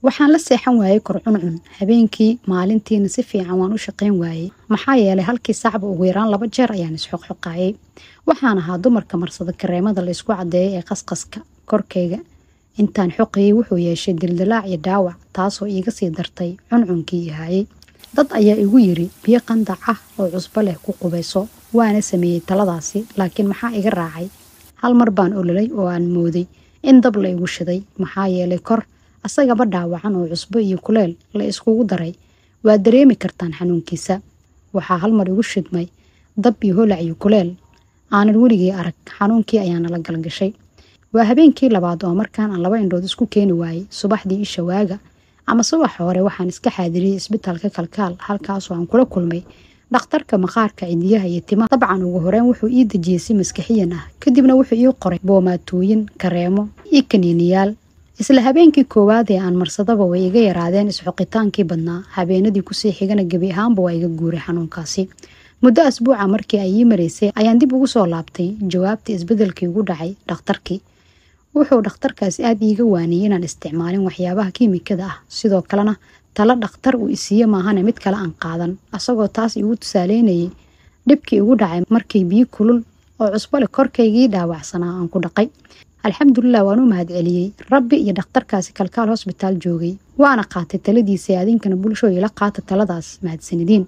waxaan la seexan waayay korcuncun habeenkii maalintiina si fiican waan u shaqayn waayay maxaa yeelay halkii saacba ugu yaraan 2 jeer ayaan isxoqxoqaayay waxaan ahaa dumarka marsada kareemada la isku cadeeyay ee qasqaska korkayga intaan xoqayay wuxuu yeeshay dildilaac iyo dhaawac taasoo iiga sii dartay cuncunkii yahay dad ayaa igu yiri biyo qandac ah oo cusbo leh ku qubayso waana sameeyay taladaasi laakiin maxaa iga raacay hal mar baan ololay oo aan mooday in dab la igu shiday maxaa yeelay kor asagaba dhaawacan oo cusbo iyo kuleel la iskugu daray waa dareemi kartaan xanuunkiisa waxaa hal mar igu shidmay dab iyo holac iyo kuleel aanan weligii arag xanuunkii ayaana la galgashay waa habeenkii labaad oo markaan aan 2 indhood isku keeni waayay subaxdii isha waaga ama subax hore waxaan iska xaadiriyay isbitaalka kalkaal halkaas oo aan kula kulmay dhakhtarka maqaarka cidiyaha iyo timaha dabcan ugu horeen wuxuu ii dejiyay si maskaxiyan ah kadibna wuxuu ii qoray boomaatooyin kareemo iyo kaniiniyaal isla habeenkii koowaad ee aan marsadaba way iga yaraadeen isxoqitaankii badnaa habeenadii ku sii xigana gabi ahaanba waa iga guuray xanuunkaasi muddo asbuuca markii ay ii mareysay ayaan dib ugu soo laabtay jawaabtii isbedelkii ugu dhacay dhakhtarkii wuxuu dhakhtarkaasi aad iiga waaniyay inaan isticmaalin waxyaabaha kiimikada ah sidoo kalena talo dhakhtar uu isiiyo maahane mid kale aan qaadan asagoo taas igu tusaaleynayay dhibkii ugu dhacay markii biyo kulul oo cusbo leh korkaygii dhaawacsanaa aan ku dhaqay alxamdulilah waan u mahadceliyey rabbi iyo dhakhtarkaasi kalkaal hosbitaal joogay waana qaatay taladiisa adinkana bulshooyila qaata taladaas mahadsanidin